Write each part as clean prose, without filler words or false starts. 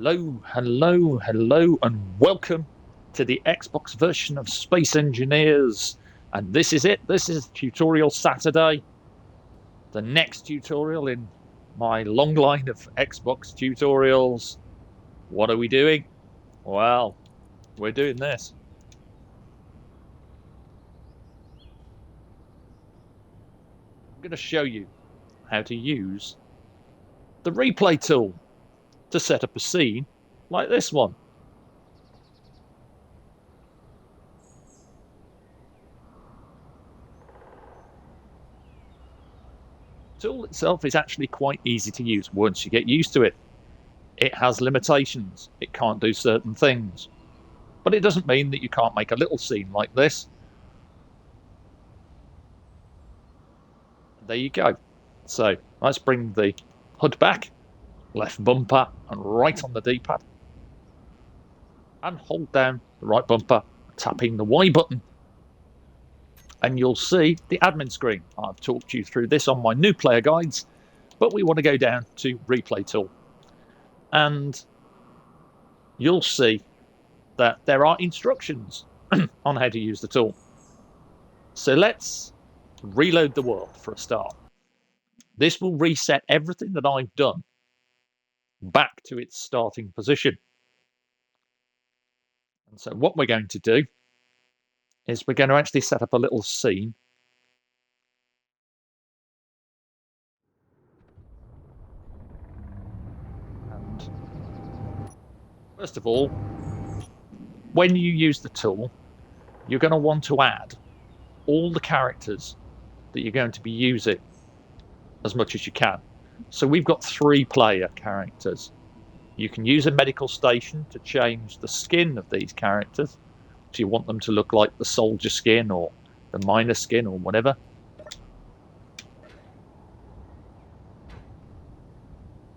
Hello, hello, hello, and welcome to the Xbox version of Space Engineers. And this is it. This is Tutorial Saturday. The next tutorial in my long line of Xbox tutorials. What are we doing? Well, we're doing this. I'm going to show you how to use the replay tool to set up a scene like this one. The tool itself is actually quite easy to use once you get used to it. It has limitations. It can't do certain things. But it doesn't mean that you can't make a little scene like this. There you go. So let's bring the HUD back, left bumper and right on the D-pad. And hold down the right bumper, tapping the Y button. And you'll see the admin screen. I've talked you through this on my new player guides, but we want to go down to replay tool. And you'll see that there are instructions on how to use the tool. So let's reload the world for a start. This will reset everything that I've done back to its starting position. And so what we're going to do is we're going to actually set up a little scene. And first of all, when you use the tool, you're going to want to add all the characters that you're going to be using as much as you can. So we've got 3 player characters. You can use a medical station to change the skin of these characters. So you want them to look like the soldier skin or the miner skin or whatever.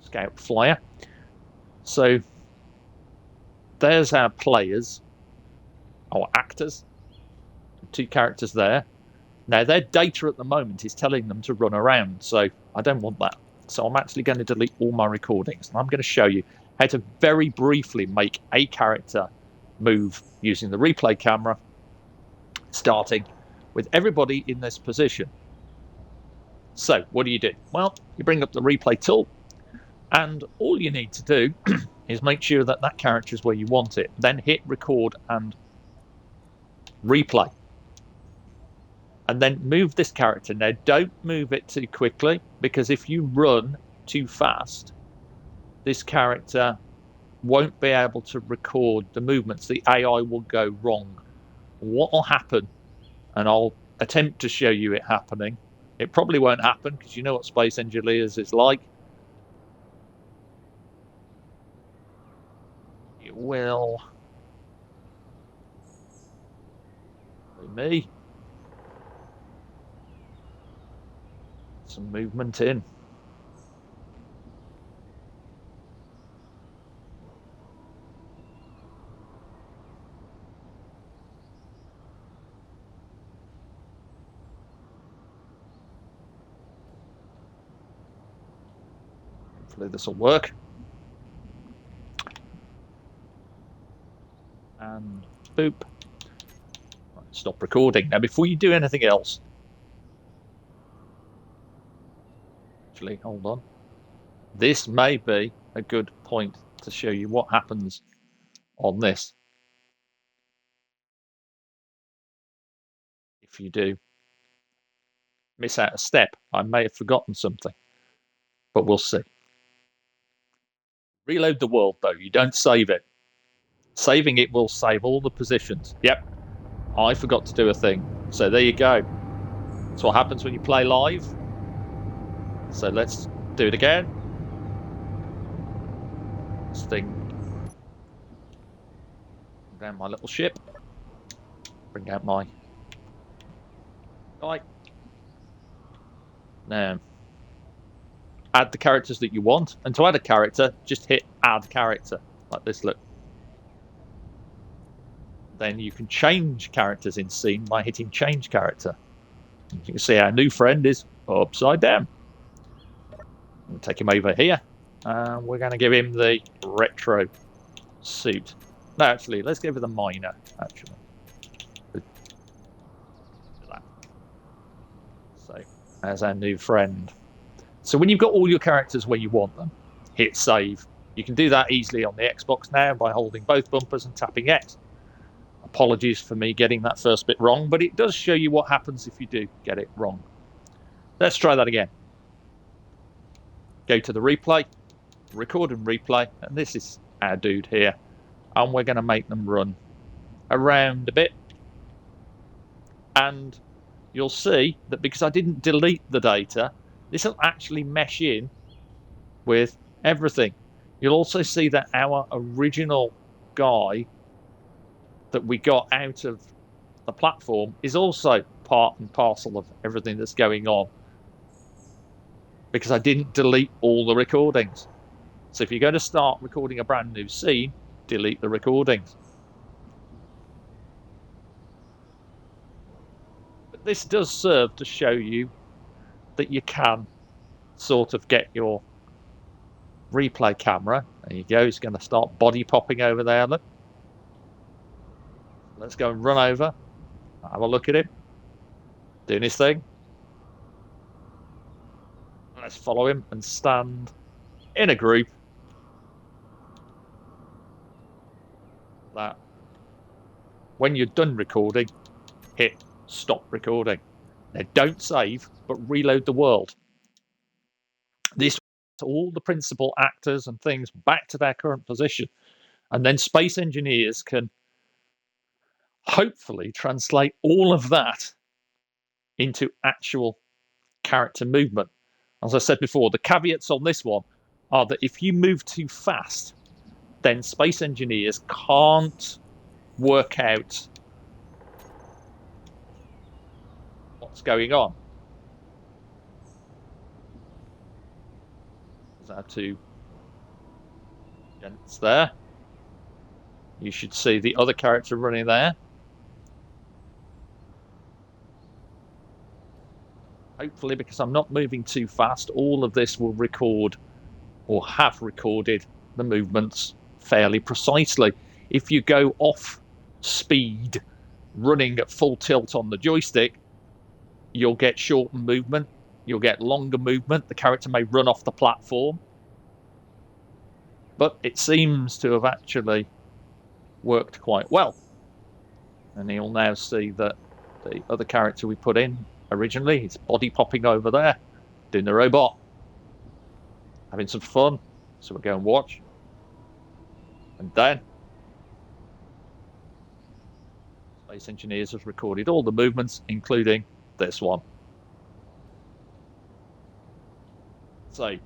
Scout flyer. So there's our players, our actors, 2 characters there. Now their data at the moment is telling them to run around, so I don't want that. So I'm actually going to delete all my recordings, and I'm going to show you how to very briefly make a character move using the replay camera, starting with everybody in this position. So what do? Well, you bring up the replay tool, and all you need to do is make sure that that character is where you want it. Then hit record and replay. And then move this character. Now, don't move it too quickly, because if you run too fast, this character won't be able to record the movements. The AI will go wrong. What will happen, and I'll attempt to show you it happening. It probably won't happen, because you know what Space Engineers is like. It will be me. Some movement in. Hopefully this will work. And boop. Right, stop recording. Now before you do anything else, actually, hold on. This may be a good point to show you what happens on this. If you do miss out a step, I may have forgotten something, but we'll see. Reload the world though, you don't save it. Saving it will save all the positions. Yep, I forgot to do a thing. So there you go. That's what happens when you play live. So let's do it again. This thing. Bring down my little ship. Bring out my guy. Now, add the characters that you want. And to add a character, just hit add character. Like this, look. Then you can change characters in scene by hitting change character. You can see our new friend is upside down. We'll take him over here. We're going to give him the retro suit. No, actually, let's give it the miner, actually. So, as our new friend. So when you've got all your characters where you want them, hit save. You can do that easily on the Xbox now by holding both bumpers and tapping X. Apologies for me getting that first bit wrong, but it does show you what happens if you do get it wrong. Let's try that again. Go to the replay, record and replay, and this is our dude here. And we're going to make them run around a bit. And you'll see that because I didn't delete the data, this will actually mesh in with everything. You'll also see that our original guy that we got out of the platform is also part and parcel of everything that's going on, because I didn't delete all the recordings. So if you're going to start recording a brand new scene, delete the recordings. But this does serve to show you that you can sort of get your replay camera. There you go. He's going to start body popping over there. Look. Let's go and run over. Have a look at him doing his thing. Let's follow him and stand in a group. That when you're done recording, hit stop recording. Now don't save, but reload the world. This all the principal actors and things back to their current position, and then Space Engineers can hopefully translate all of that into actual character movement. As I said before, the caveats on this one are that if you move too fast, then Space Engineers can't work out what's going on. There's our two gents there. You should see the other character running there. Hopefully, because I'm not moving too fast, all of this will record or have recorded the movements fairly precisely. If you go off speed, running at full tilt on the joystick, you'll get shortened movement, you'll get longer movement, the character may run off the platform. But it seems to have actually worked quite well. And you'll now see that the other character we put in originally is body popping over there, doing the robot, having some fun. So we'll go and watch. And then Space Engineers has recorded all the movements, including this one. So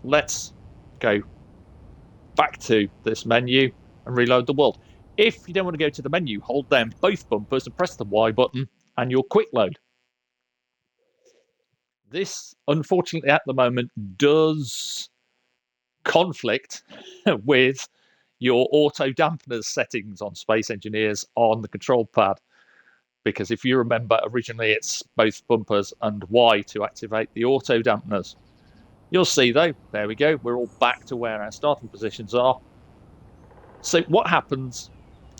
let's go back to this menu and reload the world. If you don't want to go to the menu, hold down both bumpers and press the Y button and you'll quick load. This, unfortunately, at the moment, does conflict with your auto dampeners settings on Space Engineers on the control pad. Because if you remember, originally it's both bumpers and Y to activate the auto dampeners. You'll see though, there we go, we're all back to where our starting positions are. So what happens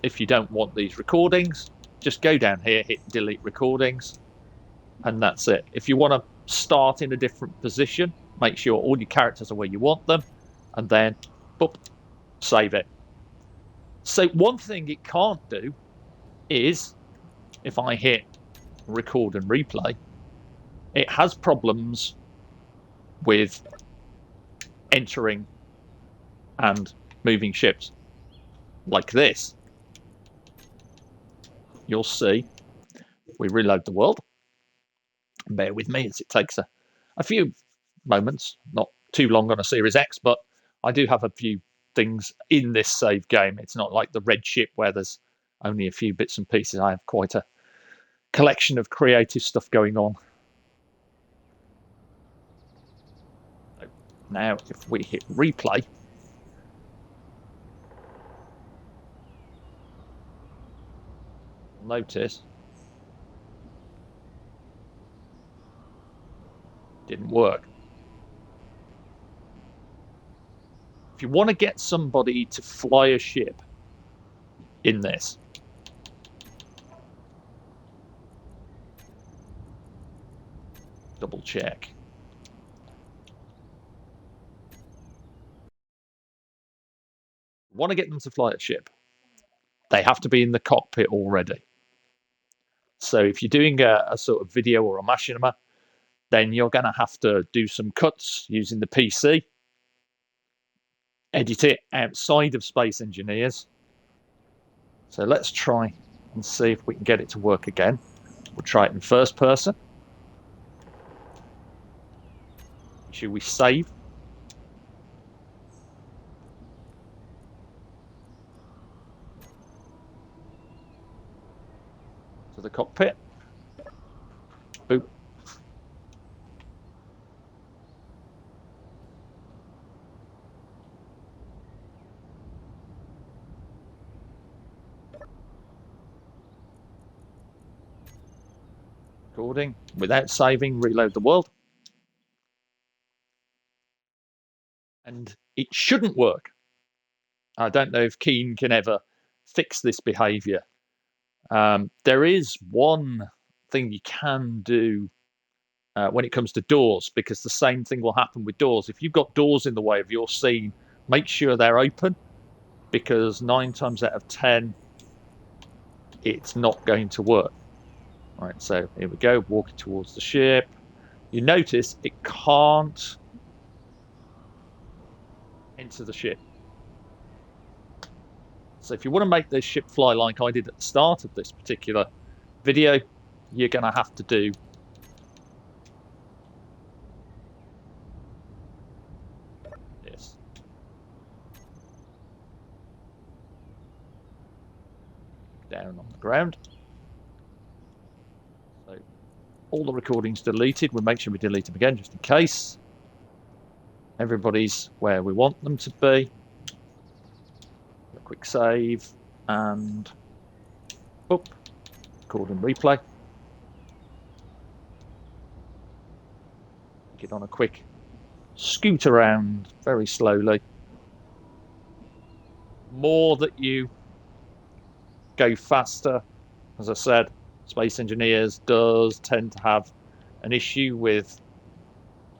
if you don't want these recordings? Just go down here, hit delete recordings, and that's it. If you want to start in a different position, make sure all your characters are where you want them, and then boop, save it. So one thing it can't do is, if I hit record and replay, it has problems with entering and moving ships like this. You'll see we reload the world. Bear with me as it takes a few moments, not too long on a Series X, but I do have a few things in this save game. It's not like the Red Ship where there's only a few bits and pieces. I have quite a collection of creative stuff going on. Now, if we hit replay, notice didn't work. if you want to get somebody to fly a ship in this, double check. Want to get them to fly a ship, they have to be in the cockpit already. So if you're doing a sort of video or a machinima, then you're going to have to do some cuts using the PC, edit it outside of Space Engineers. So let's try and see if we can get it to work again. We'll try it in first person. Should we save? To the cockpit. Boop. Recording. Without saving, reload the world. And it shouldn't work. I don't know if Keen can ever fix this behavior. There is one thing you can do when it comes to doors, because the same thing will happen with doors. If you've got doors in the way of your scene, make sure they're open, because 9 times out of 10, it's not going to work. All right, so here we go, walking towards the ship. You notice it can't enter the ship. So if you want to make this ship fly like I did at the start of this particular video, you're going to have to do this. Down on the ground. So all the recordings deleted. We'll make sure we delete them again just in case. Everybody's where we want them to be. A quick save and boop, record and replay. Get on a quick scoot around very slowly. More that you go faster, as I said, Space Engineers does tend to have an issue with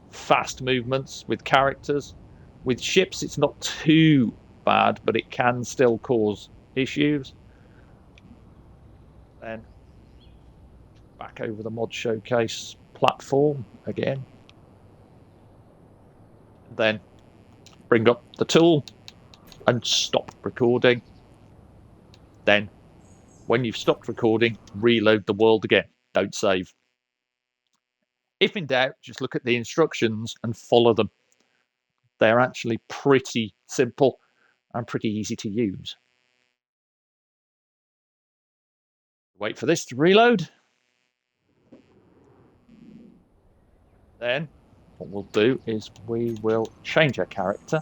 fast movements with characters. With ships, it's not too bad, but it can still cause issues. Then back over the mod showcase platform again. Then bring up the tool and stop recording. Then when you've stopped recording, reload the world again. Don't save. If in doubt, just look at the instructions and follow them. They're actually pretty simple and pretty easy to use. Wait for this to reload. Then what we'll do is we will change our character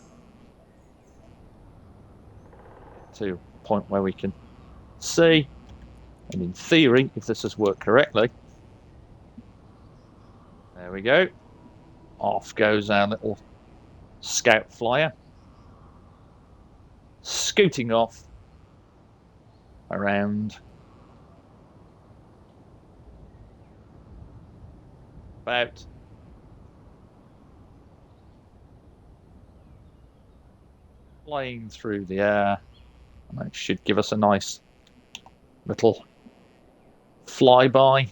to a point where we can see, and in theory, if this has worked correctly, there we go. Off goes our little scout flyer, scooting off around about flying through the air, and that should give us a nice little flyby.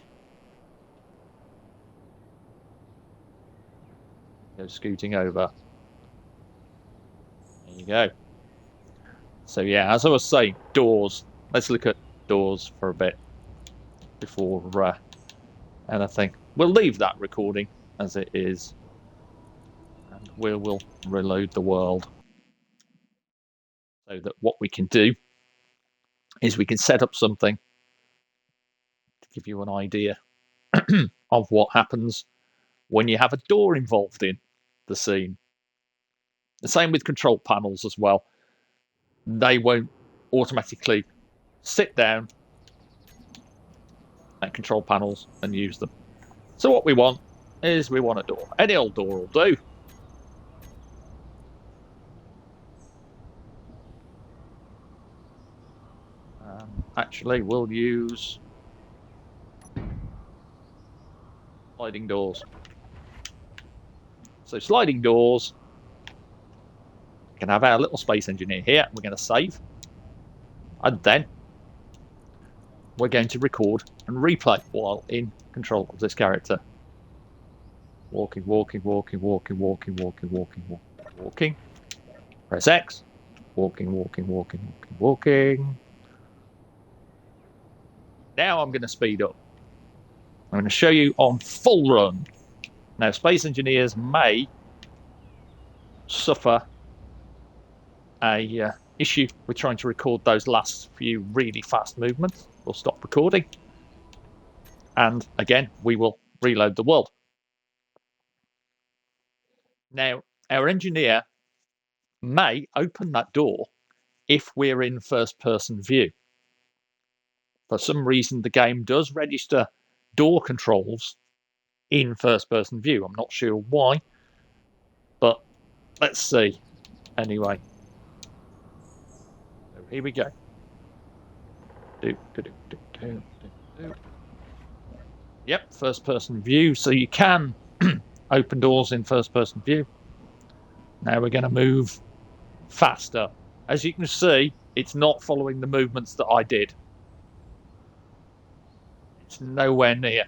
Go scooting over. There you go. So yeah, as I was saying, doors. Let's look at doors for a bit before anything. We'll leave that recording as it is, and we will reload the world. So that what we can do is we can set up something to give you an idea of what happens when you have a door involved in the scene. The same with control panels as well. They won't automatically sit down at control panels and use them. So what we want is we want a door. Any old door will do. Actually, we'll use sliding doors. So sliding doors. We can have our little space engineer here. We're going to save. And then we're going to record and replay while in control of this character. Walking, walking, walking, walking, walking, walking, walking, walking, walking. Press X. Walking, walking, walking, walking, walking. Now I'm going to speed up. I'm going to show you on full run. Now, space engineers may suffer a issue with trying to record those last few really fast movements. We'll stop recording. And again, we will reload the world. Now, our engineer may open that door if we're in first-person view. For some reason, the game does register door controls in first-person view. I'm not sure why, but let's see. Anyway, so here we go. Yep, first-person view. So you can open doors in first-person view. Now we're going to move faster. As you can see, it's not following the movements that I did. It's nowhere near.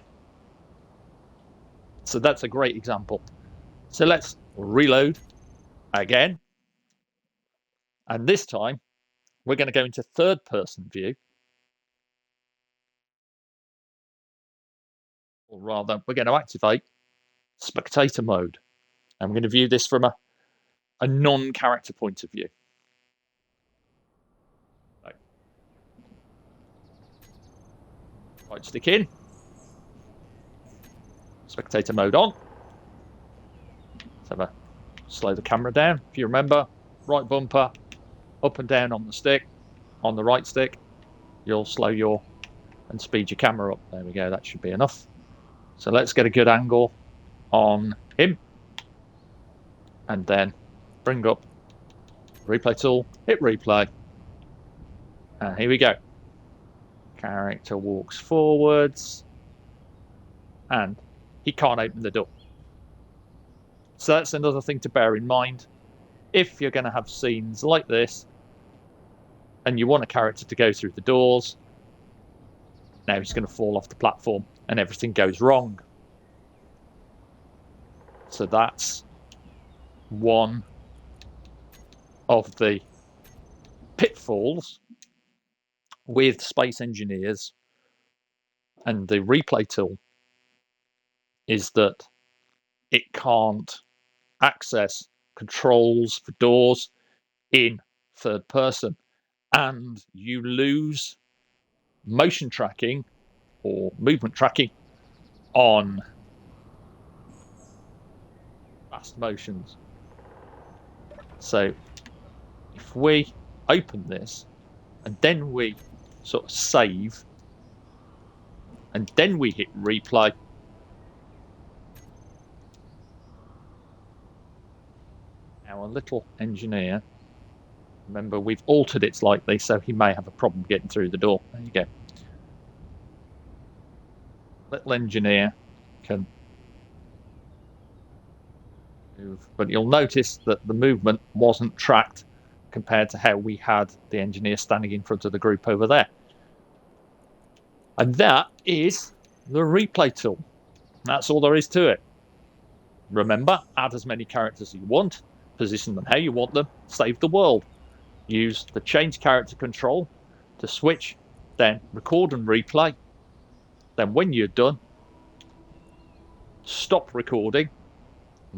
So that's a great example. So let's reload again. And this time, we're going to go into third-person view. Or rather, we're going to activate spectator mode. I'm going to view this from a non-character point of view. Right stick in. Spectator mode on. Let's have a slow the camera down. If you remember, right bumper, up and down on the stick, on the right stick, you'll slow your and speed your camera up. There we go, that should be enough. So let's get a good angle on him. And then bring up replay tool, hit replay. And here we go. Character walks forwards. And he can't open the door. So that's another thing to bear in mind. If you're going to have scenes like this, and you want a character to go through the doors, now he's going to fall off the platform and everything goes wrong. So that's one of the pitfalls with Space Engineers and the replay tool, is that it can't access controls for doors in third person, and you lose motion tracking or movement tracking on fast motions. So if we open this and then we sort of save and then we hit replay, our little engineer, remember we've altered it slightly so he may have a problem getting through the door. There you go. Little engineer can move, but you'll notice that the movement wasn't tracked compared to how we had the engineer standing in front of the group over there. And that is the replay tool. That's all there is to it. Remember, add as many characters as you want, position them how you want them, save the world. Use the change character control to switch, then record and replay. Then when you're done, stop recording,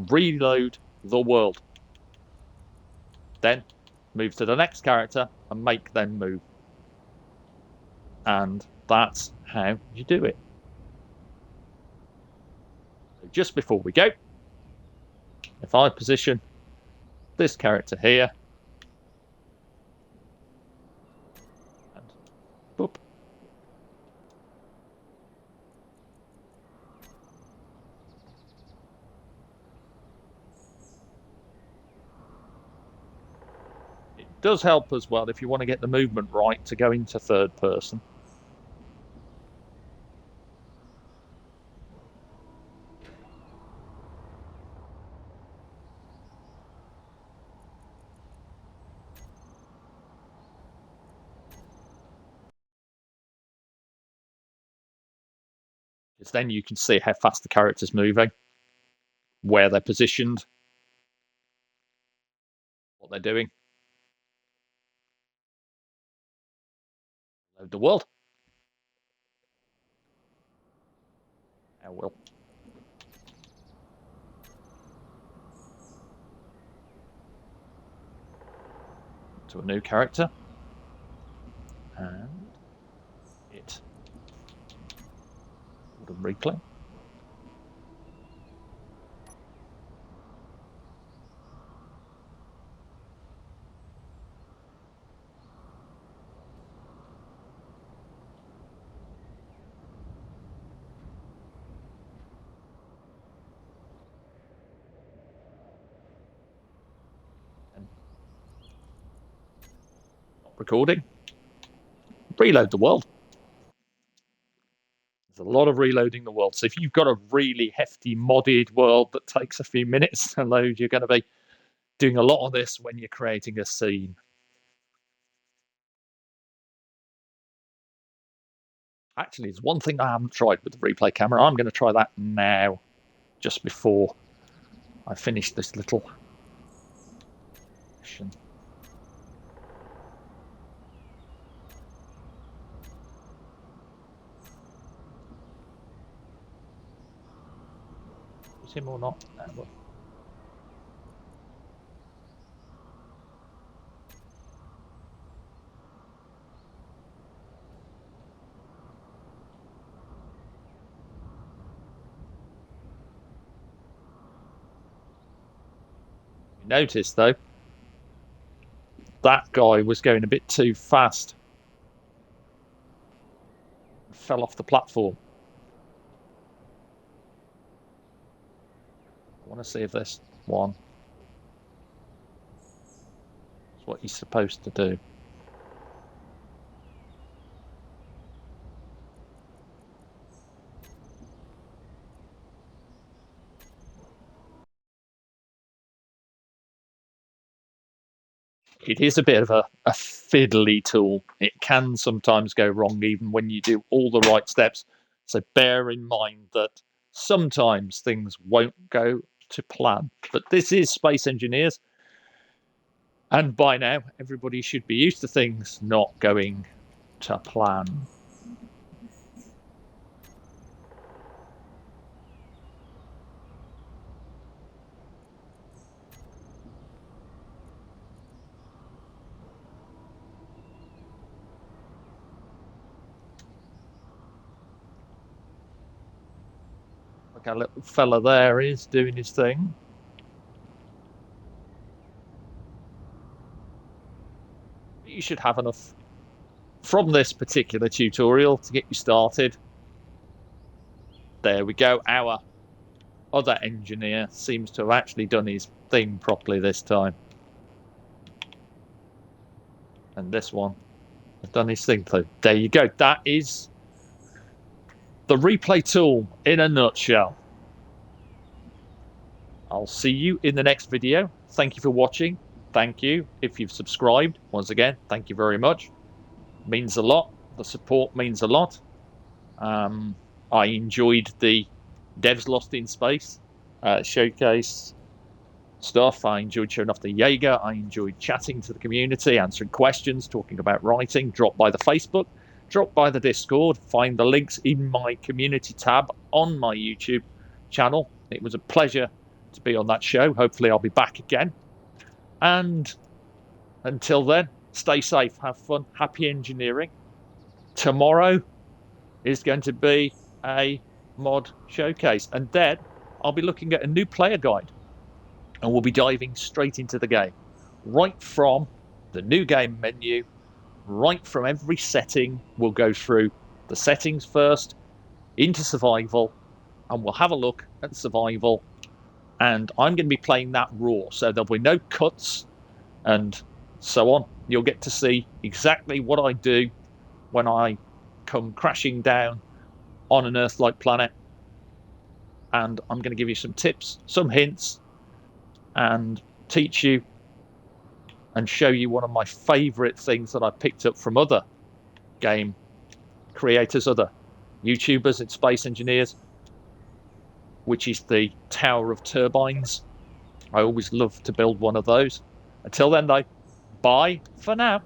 reload the world. Then move to the next character and make them move. And that's how you do it. So just before we go, if I position this character here, and boop, it does help as well if you want to get the movement right to go into third person. Because then you can see how fast the character's moving, where they're positioned, what they're doing. Load the world. I will. To a new character. And it. Golden replay. Recording. Reload the world. There's a lot of reloading the world. So if you've got a really hefty modded world that takes a few minutes to load, you're going to be doing a lot of this when you're creating a scene. Actually, there's one thing I haven't tried with the replay camera. I'm going to try that now, just before I finish this little mission. Is him or not? No, well. Notice though, that guy was going a bit too fast. Fell off the platform. I want to see if this one is what he's supposed to do. It is a bit of a fiddly tool. It can sometimes go wrong even when you do all the right steps. So bear in mind that sometimes things won't go to plan. But this is Space Engineers. And by now, everybody should be used to things not going to plan. Look, our little fella there is doing his thing. You should have enough from this particular tutorial to get you started. There we go. Our other engineer seems to have actually done his thing properly this time. And this one has done his thing too. There you go. That is the replay tool in a nutshell. I'll see you in the next video. Thank you for watching. Thank you. If you've subscribed, once again, thank you very much. Means a lot. The support means a lot. I enjoyed the Devs Lost in Space showcase stuff. I enjoyed showing off the Jaeger. I enjoyed chatting to the community, answering questions, talking about writing. Drop by the Facebook, drop by the Discord, find the links in my community tab on my YouTube channel. It was a pleasure to be on that show. Hopefully I'll be back again. And until then, stay safe, have fun, happy engineering. Tomorrow is going to be a mod showcase, and then I'll be looking at a new player guide, and we'll be diving straight into the game, right from the new game menu, right from every setting. We'll go through the settings first, into survival, and we'll have a look at survival. And I'm going to be playing that raw, so there'll be no cuts, and so on. You'll get to see exactly what I do when I come crashing down on an Earth-like planet. And I'm going to give you some tips, some hints, and teach you and show you one of my favorite things that I picked up from other game creators, other YouTubers and space engineers, which is the Tower of Turbines. I always love to build one of those. Until then, though, bye for now.